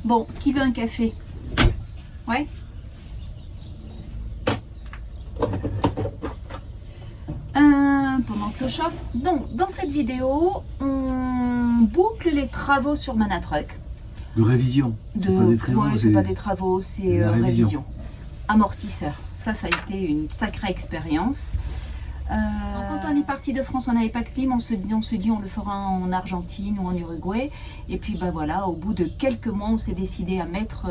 Bon, qui veut un café? Ouais. Pendant que je chauffe. Donc, dans cette vidéo, on boucle les travaux sur Manatruck. De révision. C'est pas des travaux, c'est révision. révision. Amortisseur. Ça a été une sacrée expérience. Quand on est parti de France, on n'avait pas de clim, on se dit on le fera en Argentine ou en Uruguay. Et puis ben voilà, au bout de quelques mois, on s'est décidé à mettre,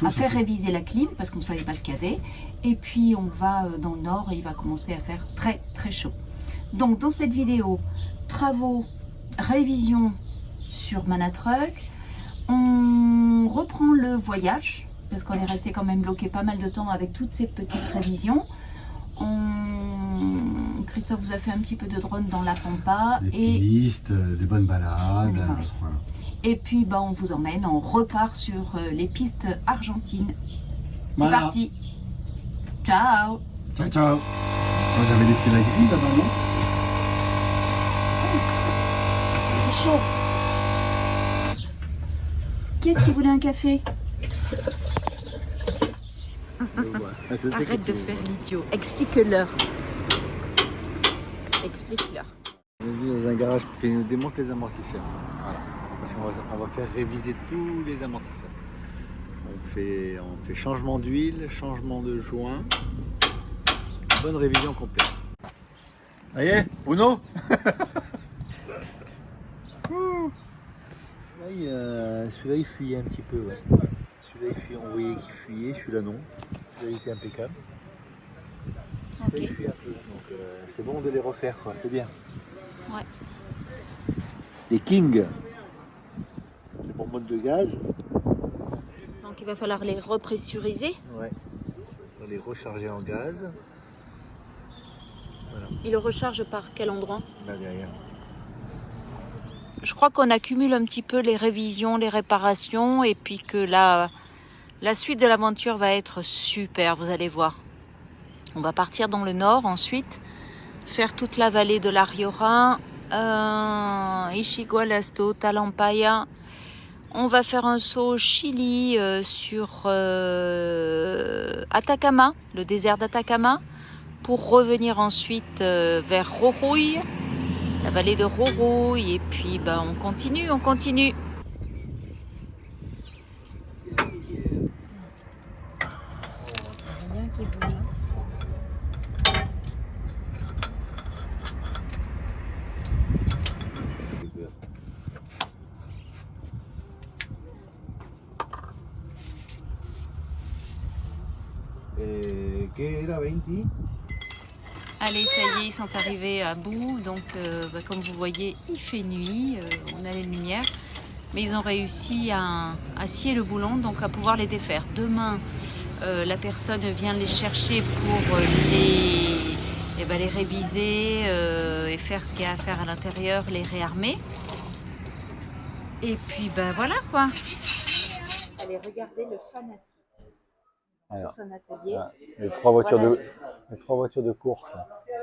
à faire réviser la clim parce qu'on ne savait pas ce qu'il y avait. Et puis on va dans le nord et il va commencer à faire très très chaud. Donc dans cette vidéo, travaux, révision sur Manatruck, on reprend le voyage parce qu'on est resté quand même bloqué pas mal de temps avec toutes ces petites révisions. Christophe vous a fait un petit peu de drone dans la pampa. Des pistes, des bonnes balades. Voilà. Et puis on vous emmène, on repart sur les pistes argentines. C'est Voilà. parti. Ciao. Ciao, ciao. Moi, j'avais laissé la grille là-bas, non? C'est chaud. Qui est-ce qui voulait un café? Arrête de faire l'idiot. Explique-leur. Explique-leur. On est venu dans un garage pour qu'il nous démonte les amortisseurs. Voilà. Parce qu'on va faire réviser tous les amortisseurs. On fait changement d'huile, changement de joint. Bonne révision complète. Ça y est, Bruno. Celui-là il fuyait un petit peu. Ouais. Celui-là on voyait qu'il fuyait, celui-là non. Celui-là il était impeccable. Celui-là il fuit un peu. Donc c'est bon de les refaire, quoi. C'est bien. Ouais. Les King, c'est pour mode de gaz. Donc il va falloir les repressuriser. Ouais. On va les recharger en gaz. Voilà. Il le recharge par quel endroit? Là derrière. Je crois qu'on accumule un petit peu les révisions, les réparations et puis que la suite de l'aventure va être super, vous allez voir. On va partir dans le nord ensuite, faire toute la vallée de l'Ariora, Ischigualasto, Talampaya. On va faire un saut au Chili sur Atacama, le désert d'Atacama, pour revenir ensuite vers Jujuy, la vallée de Jujuy, et puis on continue, on continue. Rien qui bouge. ¿Qué era 20? Allez, ça y est, ils sont arrivés à bout. Donc, comme vous voyez, il fait nuit. On a les lumières. Mais ils ont réussi à scier le boulon, donc à pouvoir les défaire. Demain, la personne vient les chercher pour les réviser et faire ce qu'il y a à faire à l'intérieur, les réarmer. Et puis, voilà quoi. Allez, regardez le fanatique. Alors, Son atelier. les trois voitures de course.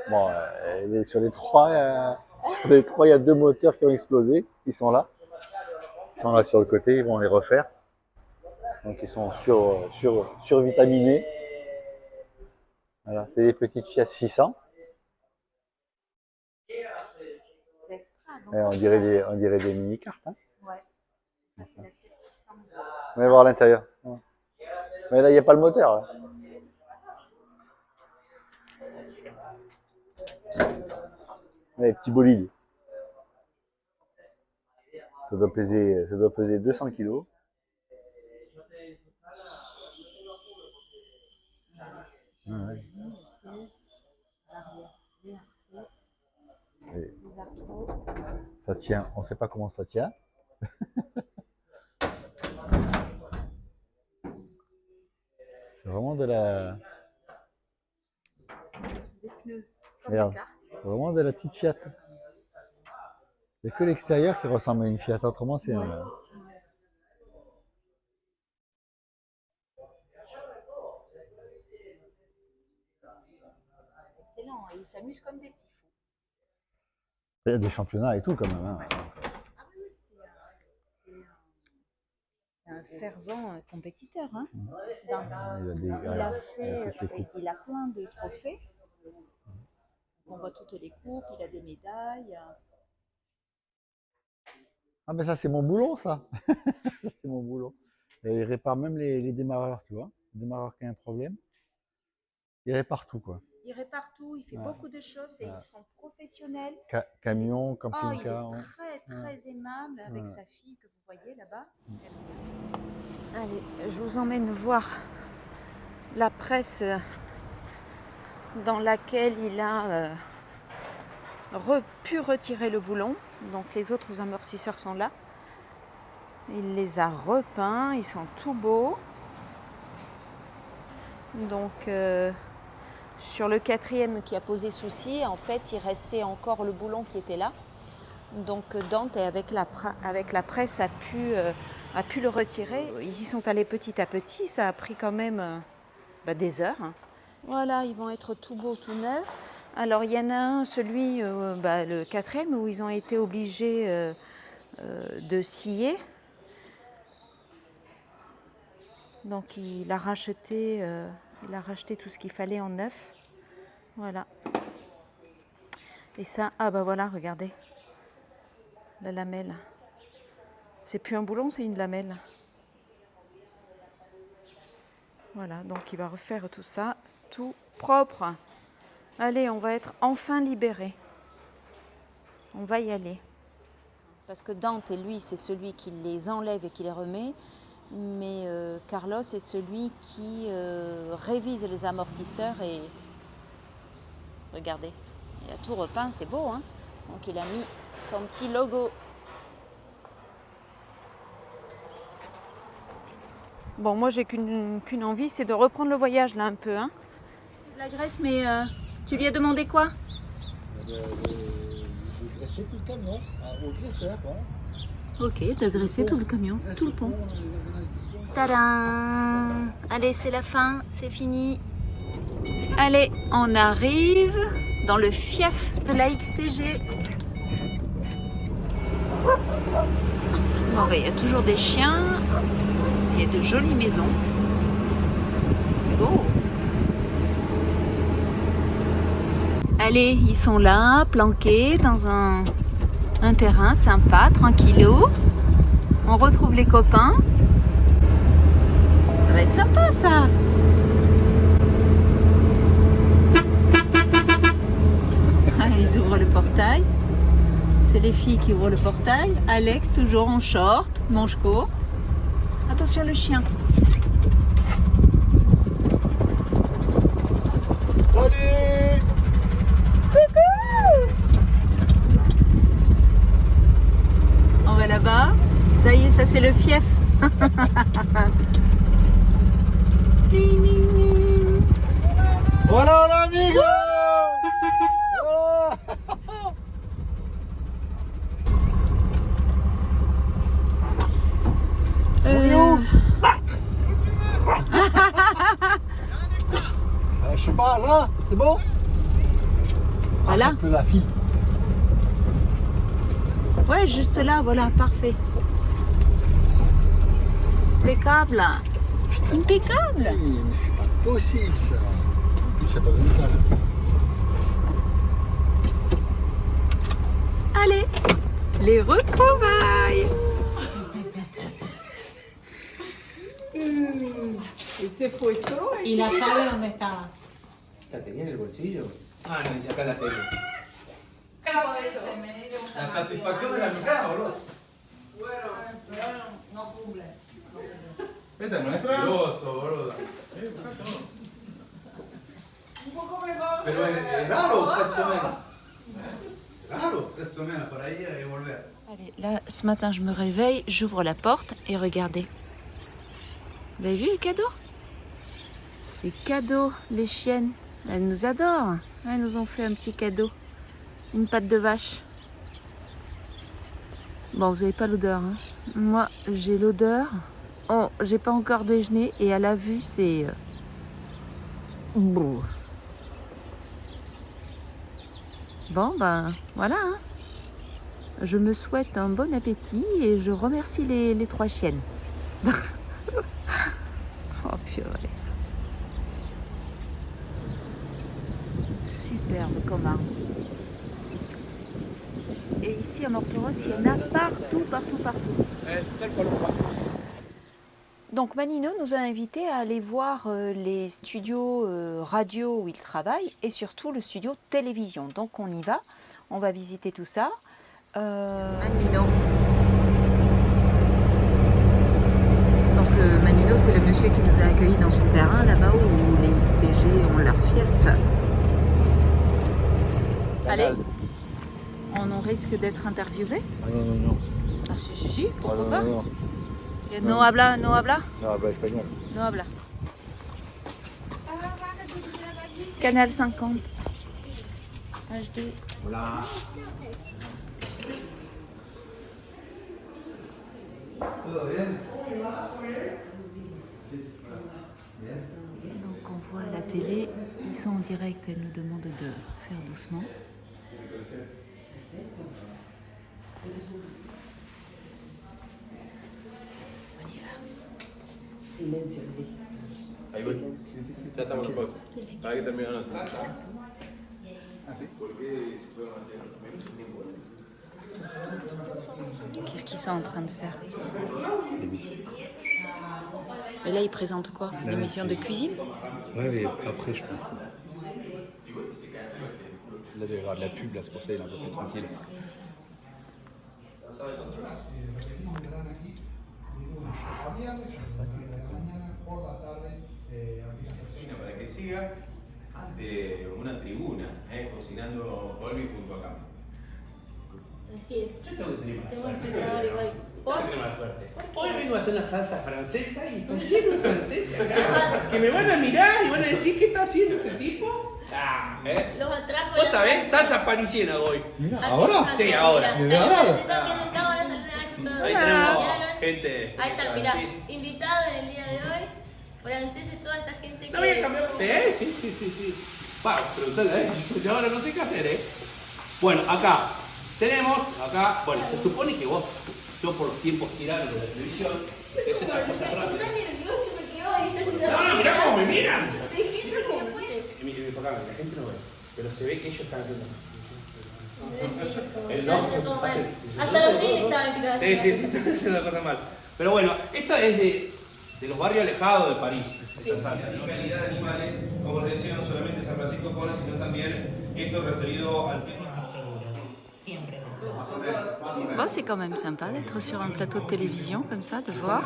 Bon, sur les trois, il y a deux moteurs qui ont explosé. Ils sont là. Ils sont là sur le côté. Ils vont les refaire. Donc ils sont survitaminés. Voilà, c'est des petites Fiat 600. On dirait des mini-cartes. Hein. Ouais. On va voir à l'intérieur. Mais là, il n'y a pas le moteur. Là. Les petits bolides. Ça doit peser 200 kg. Ouais. Et ça tient, on ne sait pas comment ça tient. C'est vraiment de la... Regarde, vraiment de la petite Fiat. Il n'y a que l'extérieur qui ressemble à une Fiat, autrement c'est un... Excellent, ils s'amusent comme des petits fous. Il y a des championnats et tout quand même. Hein. C'est un fervent compétiteur. Hein. Il a plein de trophées. On voit toutes les coupes, il a des médailles. Ah ben ça c'est mon boulot ça. Ça, c'est mon boulot. Et il répare même les démarreurs, tu vois. Les démarreurs qui a un problème. Il répare tout quoi. Il répare tout, il fait beaucoup de choses et ils sont professionnels. Camion, Il camping-car. est très aimable avec sa fille que vous voyez là-bas. Allez, je vous emmène voir la presse dans laquelle il a pu retirer le boulon. Donc les autres amortisseurs sont là. Il les a repeints, ils sont tout beaux. Donc sur le 4e qui a posé souci, en fait il restait encore le boulon qui était là. Donc Dante avec la presse a pu le retirer. Ils y sont allés petit à petit, ça a pris quand même des heures. Hein. Voilà, ils vont être tout beaux, tout neufs. Alors il y en a un, celui, le 4e, où ils ont été obligés de scier. Donc il a racheté tout ce qu'il fallait en neuf. Voilà. Et ça, voilà, regardez. La lamelle. C'est plus un boulon, c'est une lamelle. Voilà, donc il va refaire tout ça, tout propre. Allez, on va être enfin libérés. On va y aller. Parce que Dante, lui, c'est celui qui les enlève et qui les remet. Mais Carlos est celui qui révise les amortisseurs et regardez, il a tout repeint, c'est beau, hein. Donc il a mis son petit logo. Bon, moi j'ai qu'une envie, c'est de reprendre le voyage là un peu, hein. De la graisse, mais tu lui as demandé quoi? De graisser tout le camion, au graisseur, voilà. Ok, de graisser tout le camion, tout le pont. Tadam! Allez, c'est la fin, c'est fini. Allez, on arrive dans le fief de la XTG. Bon, il y a toujours des chiens, il y a de jolies maisons. C'est beau. Allez, ils sont là, planqués dans un terrain sympa, tranquillou. On retrouve les copains. Ça va être sympa ça. Ils ouvrent le portail. C'est les filles qui ouvrent le portail. Alex toujours en short, manche courte. Attention le chien. Salut! Coucou! On va là-bas. Ça y est, ça c'est le fief. Voilà, hola amigo! Je sais pas, là, c'est bon? Voilà. Un peu la fille. Ouais, juste là, voilà, parfait. Impeccable. Impeccable. Oui, mais c'est pas possible ça. En plus, c'est pas mental. Allez, les retrouvailles. Ese fue solo. ¿Y la llave dónde estaba? ¿La tenía en el bolsillo? Ah, no, dice acá la tengo. La satisfacción de la mitad, boludo. No cumple. Esta no es mentiroso, boludo. Un poco mejor. Pero es raro 3 semaines. Raro 3 semaines para ir y volver. Allez, là, ce matin, je me réveille, j'ouvre la porte et regardez. Vous avez vu le cadeau? C'est cadeau, les chiennes. Elles nous adorent. Elles nous ont fait un petit cadeau. Une patte de vache. Bon, vous n'avez pas l'odeur. Hein. Moi, j'ai l'odeur. Oh, j'ai pas encore déjeuné et à la vue, c'est... Bon, ben, voilà. Hein. Je me souhaite un bon appétit et je remercie les 3 chiennes. Oh purée. Superbe comme arbre. Et ici à Morteros, il y en a partout. C'est ça le ballon. Donc Manino nous a invités à aller voir les studios radio où il travaille et surtout le studio télévision. Donc on y va, on va visiter tout ça. Manino. Donc Manino, c'est le monsieur qui nous a accueillis dans son terrain là-bas où les XTG ont leur fief. Allez, on risque d'être interviewé. Ah non. Ah si, pourquoi Ah, pas. non. No habla. Non, habla espagnol. No habla. Canal 50. HD. Hola. ¿Todo bien? Sí. Bien. Donc on voit à la télé, ils sont en direct et nous demandent de faire doucement. On y va. Silencio, Ahí voy. Sí, ya estamos en pausa. Para que termine la nota. ¿Ah, sí? ¿Por qué se fueron hace mucho tiempo? Qu'est-ce qu'ils sont en train de faire? L'émission. Et là, ils présentent quoi? L'émission de cuisine? Ouais, mais après, je pense. Là, il doit y avoir de la pub, là, c'est pour ça qu'il est un peu plus tranquille. Cocina para que siga ante una tribuna, cocinando Olvi junto a Cam. Así es. Yo tengo que tener mala Tengo suerte. espectador igual. Tengo que tener mala suerte. Hoy vengo a hacer una salsa francesa y estoy lleno de franceses acá. Que me van a mirar y van a decir, ¿qué está haciendo este tipo? Ah, Los atrajo. Vos sabés, salsa parisiena hoy. Mira, ¿ahora? Sí, ahora. ¿De verdad? Ahí tenemos gente. Ahí está, mirá, Sí. invitado en el día de hoy, franceses, toda esta gente No voy a que... cambiar. Sí. Va, preguntale a ellos. Yo ahora no sé qué hacer, Bueno, acá tenemos, bueno, se supone que vos, yo por los tiempos tiranos de la televisión, te hacen las cosas rápidas. No, mirá cómo me miran. Y mi papá, la gente no ve, pero se ve que ellos están haciendo. Hasta los niños saben que lo hacen. Sí, están haciendo la cosa mal. Pero bueno, esta es de los barrios alejados de París. Esta salsa, ¿no? Calidad de animales, como les decía, no solamente San Francisco de Paula, sino también esto referido al tema. Bon, c'est quand même sympa d'être sur un plateau de télévision comme ça, de voir.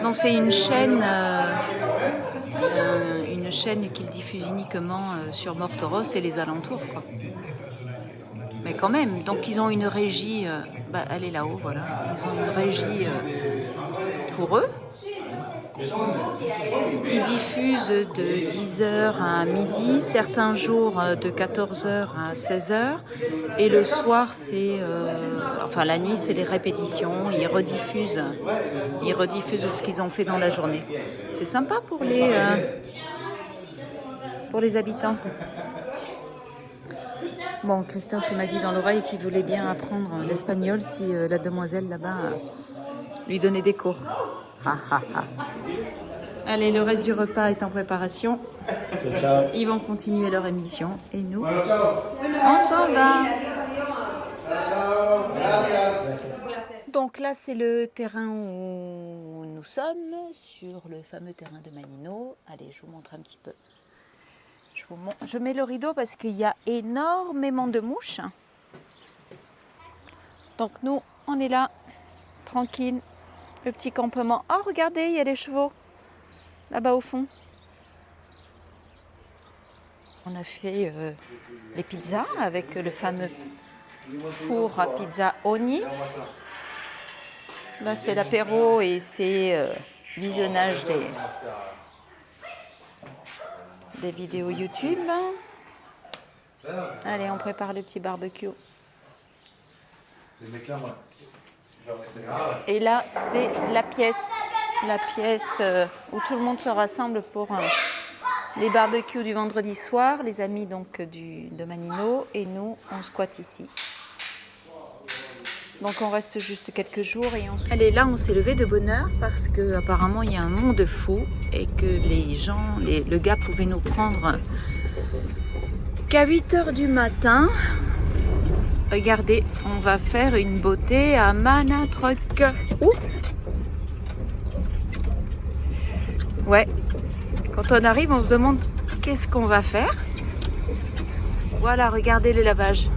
Donc c'est une chaîne qu'ils diffusent uniquement sur Morteros et les alentours, quoi. Mais quand même, donc ils ont une régie, elle est là-haut, voilà. Ils ont une régie pour eux. Ils diffusent de 10h à midi, certains jours de 14h à 16h. Et le soir, enfin la nuit, c'est les répétitions. Ils rediffusent ce qu'ils ont fait dans la journée. C'est sympa pour les habitants. Bon, Christophe m'a dit dans l'oreille qu'il voulait bien apprendre l'espagnol si la demoiselle là-bas lui donnait des cours. Allez, le reste du repas est en préparation. Ciao. Ils vont continuer leur émission et nous, on s'en va. Donc là, c'est le terrain où nous sommes, sur le fameux terrain de Manino. Allez, je vous montre un petit peu. Je mets le rideau parce qu'il y a énormément de mouches. Donc nous, on est là, tranquille, le petit campement. Oh, regardez, il y a les chevaux, là-bas au fond. On a fait les pizzas avec le fameux four à pizza Oni. Là, c'est l'apéro et c'est visionnage des vidéos YouTube. Allez, on prépare le petit barbecue. Et là, c'est la pièce où tout le monde se rassemble pour les barbecues du vendredi soir, les amis donc de Manino, et nous, on squatte ici. Donc on reste juste quelques jours et ensuite... Allez, là on s'est levé de bonne heure parce que apparemment il y a un monde fou et que les gens, le gars pouvait nous prendre qu'à 8 h du matin. Regardez, on va faire une beauté à Manatruck. Ouh. Ouais, quand on arrive on se demande qu'est-ce qu'on va faire. Voilà, regardez le lavage.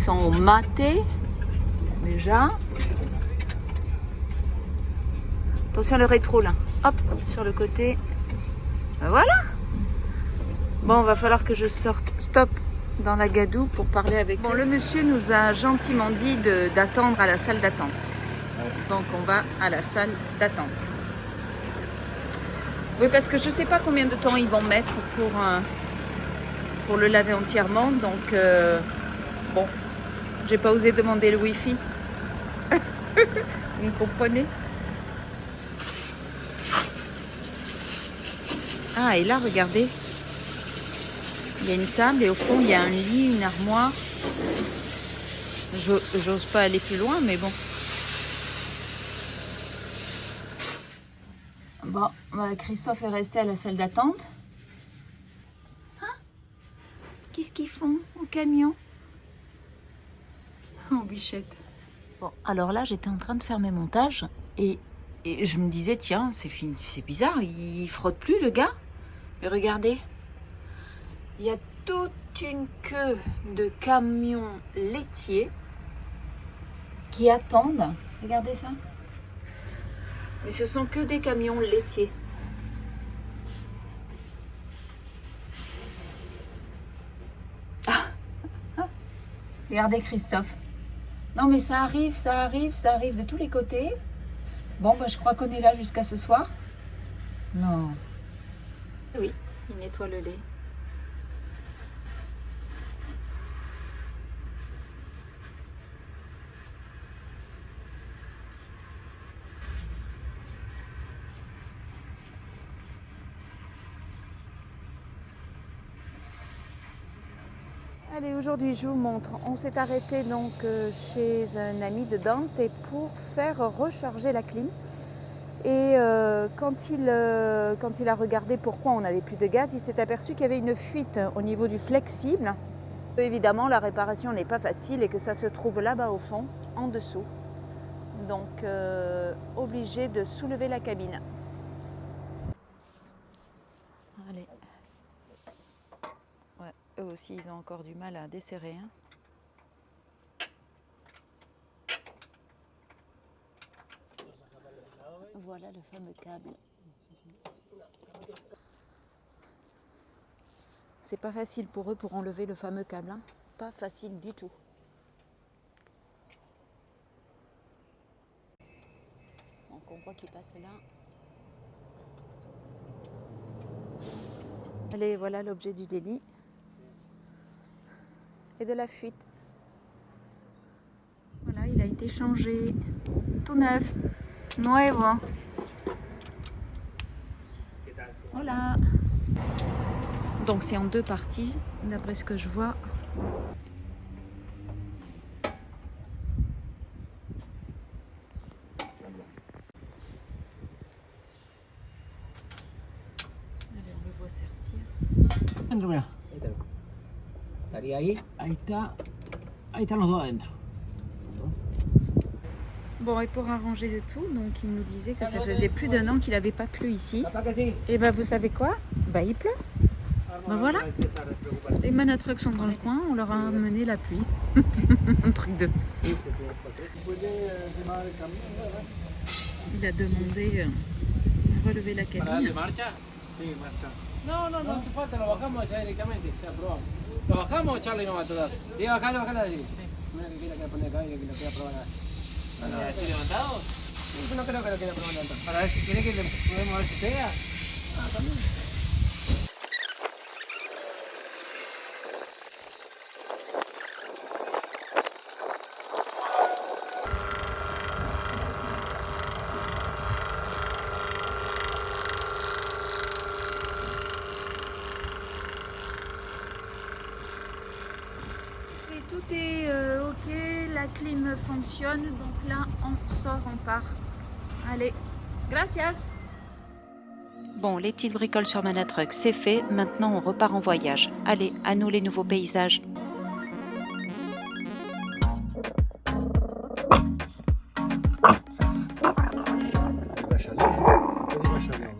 Sont matés déjà. Attention le rétro là. Hop, sur le côté. Ben voilà. Bon, va falloir que je sorte. Stop dans la gadoue pour parler avec. Bon, le monsieur nous a gentiment dit d'attendre à la salle d'attente. Donc on va à la salle d'attente. Oui, parce que je sais pas combien de temps ils vont mettre pour le laver entièrement. Donc bon. J'ai pas osé demander le wifi. Vous me comprenez? Ah, et là, regardez. Il y a une table et au fond, il y a un lit, une armoire. J'ose pas aller plus loin, mais bon. Bon, bah, Christophe est resté à la salle d'attente. Hein? Qu'est-ce qu'ils font au camion? Oh, bichette. Bon, alors là, j'étais en train de faire mes montages et je me disais, tiens, c'est bizarre, il frotte plus le gars. Mais regardez, il y a toute une queue de camions laitiers qui attendent. Regardez ça. Mais ce sont que des camions laitiers. Ah. Regardez Christophe. Non mais ça arrive de tous les côtés. Bon, bah, je crois qu'on est là jusqu'à ce soir. Non. Oui, il nettoie le lait. Allez, aujourd'hui je vous montre, on s'est arrêté donc chez un ami de Dante pour faire recharger la clim. Et quand il a regardé pourquoi on n'avait plus de gaz, il s'est aperçu qu'il y avait une fuite au niveau du flexible. Évidemment, la réparation n'est pas facile et que ça se trouve là-bas au fond, en dessous. Donc, obligé de soulever la cabine. Allez. Ouais, eux aussi, ils ont encore du mal à desserrer. Hein. Voilà le fameux câble. C'est pas facile pour eux pour enlever le fameux câble. Hein. Pas facile du tout. Donc on voit qu'il passe là. Allez, voilà l'objet du délit. Et de la fuite. Voilà, il a été changé. Tout neuf. Nuevo. Voilà. Donc c'est en deux parties, d'après ce que je vois. Allez, on le voit sortir. Mira, estaría ahí, ahí están los dos adentro. Bon, et pour arranger le tout, donc il nous disait que ça faisait plus d'1 an qu'il n'avait pas plu ici. Et ben vous savez quoi? Bah il pleut. Ben voilà. Les Manatruck sont dans le coin, on leur a amené la pluie. Un truc de... Il a demandé à relever la cabine. No, no hace falta, lo bajamos allá directamente, ya probamos. ¿Lo bajamos o Charlie no va a tocar? Diga, bajala, sí. Mira que quiera poner acá y que lo quiera probar. ¿Así levantado? Sí, no creo que lo quiera probar levantado. Para ver si quiere que le podemos ver si pega. Ah, también. tout est ok, la clim fonctionne, donc là on sort, on part. Allez, gracias. Bon, les petites bricoles sur Manatruck, c'est fait, maintenant on repart en voyage. Allez, à nous les nouveaux paysages. Vache à lait, c'est des vaches à lait.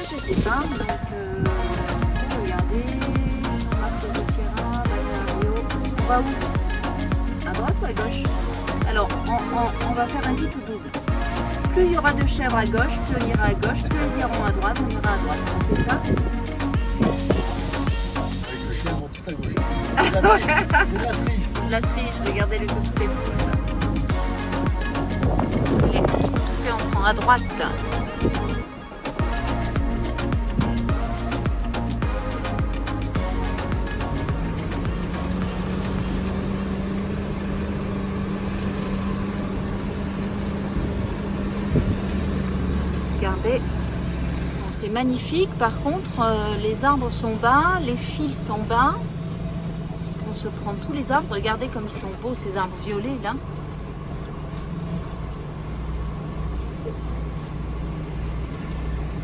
Je sais pas, donc regardez, Saint-Marc de Sierra, Bavario, on va où? À droite ou à gauche? Alors, on va faire un dit ou double. Plus il y aura de chèvres à gauche, plus on ira à gauche, plus ils iront à droite, on ira à droite. On fait ça? Avec le chien, tout à gauche. C'est la triche. La triche, regardez le coup de pouces. Il est tout fait, on prend à droite. Regardez, bon, c'est magnifique. Par contre, les arbres sont bas, les fils sont bas. On se prend tous les arbres. Regardez comme ils sont beaux, ces arbres violets là.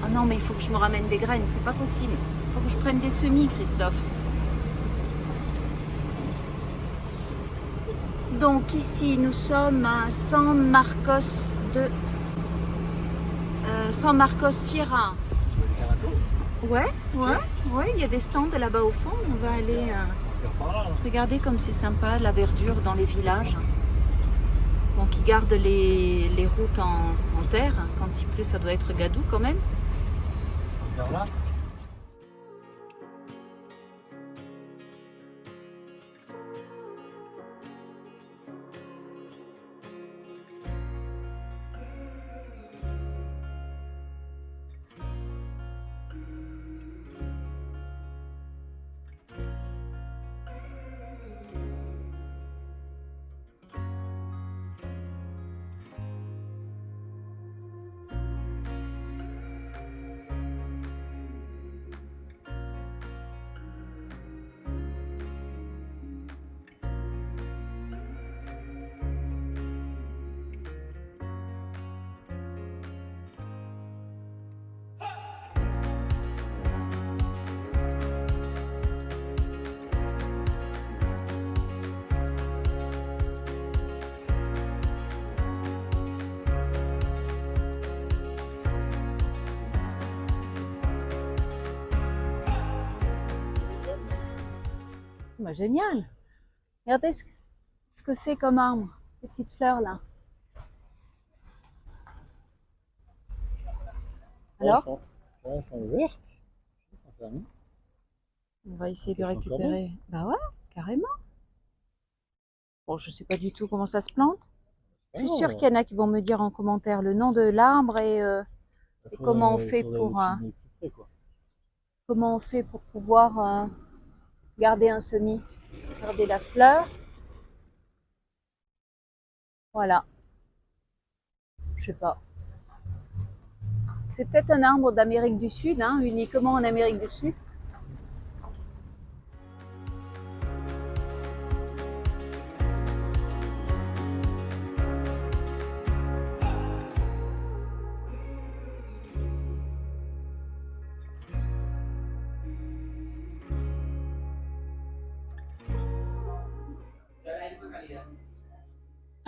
Ah non, mais il faut que je me ramène des graines, c'est pas possible. Il faut que je prenne des semis, Christophe. Donc ici, nous sommes à San Marcos San Marcos Sierra. Tu vas aller faire un tour? Ouais, il y a des stands là-bas au fond. On va aller On se perd par là. regardez comme c'est sympa, la verdure dans les villages. Donc ils gardent les routes en terre. Quand il pleut, ça doit être gadou quand même. Vers là. Bah, génial. Regardez ce que c'est comme arbre, les petites fleurs là. Alors, Elles sont ouvertes. Elles sont fermées. On va essayer de Elles sont récupérer. Bah ouais, carrément. Bon, je sais pas du tout comment ça se plante. Je suis sûre qu'il y en a qui vont me dire en commentaire le nom de l'arbre et comment on fait pour comment on fait pour pouvoir garder un semis, garder la fleur. Voilà. Je sais pas. C'est peut-être un arbre d'Amérique du Sud, hein, uniquement en Amérique du Sud.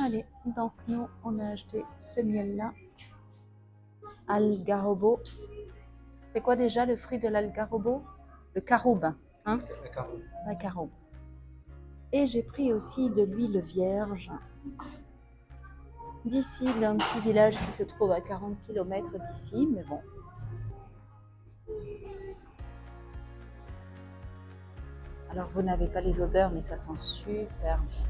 Allez, donc nous, on a acheté ce miel-là. Algarobo. C'est quoi déjà le fruit de l'algarobo? Le caroube, hein? La caroube. Et j'ai pris aussi de l'huile vierge. D'ici, d'un petit village qui se trouve à 40 km d'ici, mais bon. Alors vous n'avez pas les odeurs, mais ça sent super bon.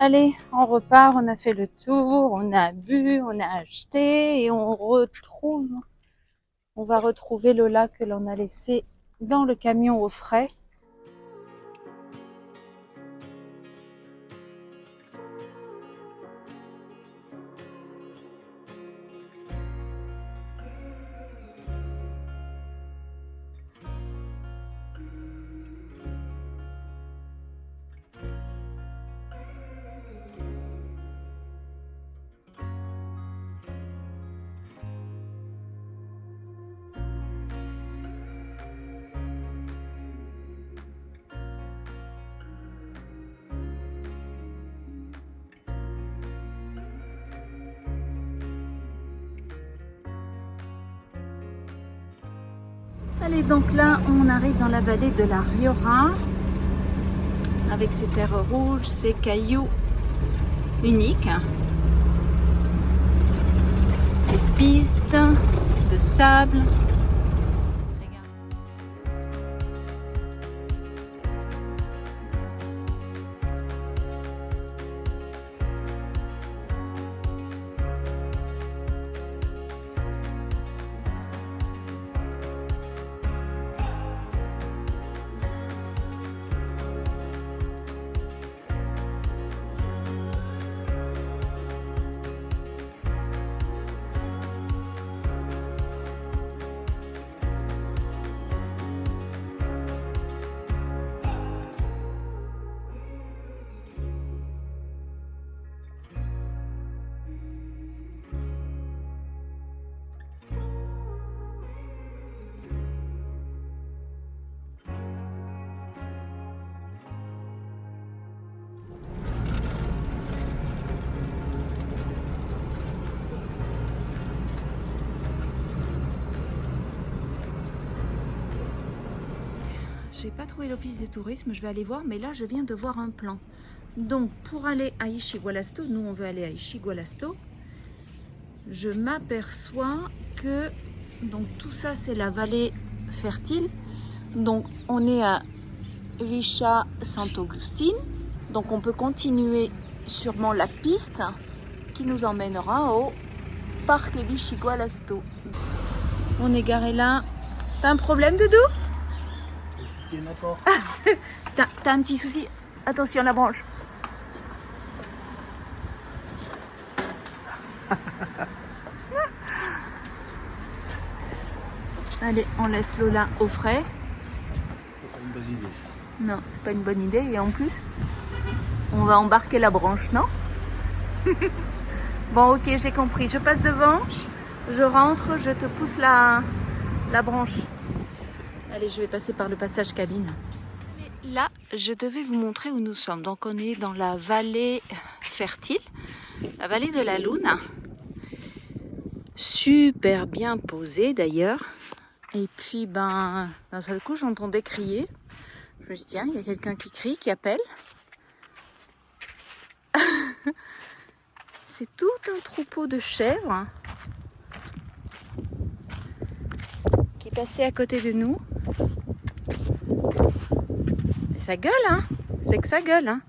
Allez, on repart, on a fait le tour, on a bu, on a acheté et on va retrouver Lola que l'on a laissé dans le camion au frais. Allez, donc là, on arrive dans la vallée de la Riora, avec ces terres rouges, ces cailloux uniques, ces pistes de sable. J'ai pas trouvé l'office de tourisme, je vais aller voir, mais là je viens de voir un plan. Donc pour aller à Ischigualasto, nous on veut aller à Ischigualasto, je m'aperçois que donc tout ça c'est la vallée fertile. Donc on est à Villa Sant'Agustín, donc on peut continuer sûrement la piste qui nous emmènera au parc di Cigualasto. On est garé là. T'as un problème, Doudou? Tiens, d'accord. T'as un petit souci? Attention, la branche. Allez, on laisse Lola au frais. C'est pas une bonne idée ça. Non, c'est pas une bonne idée. Et en plus, on va embarquer la branche, non? Bon, ok, j'ai compris. Je passe devant, je rentre, je te pousse la branche. Allez, je vais passer par le passage cabine. Là, je devais vous montrer où nous sommes. Donc, on est dans la vallée fertile, la vallée de la Luna. Super bien posée d'ailleurs. Et puis, d'un seul coup, j'entendais crier. Je me suis dit, tiens, il y a quelqu'un qui crie, qui appelle. C'est tout un troupeau de chèvres qui passait à côté de nous. Et ça gueule, hein? C'est que ça gueule, hein?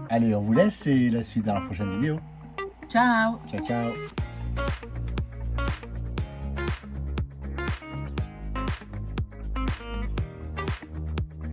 Allez, on vous laisse et la suite dans la prochaine vidéo. Ciao! Ciao, ciao.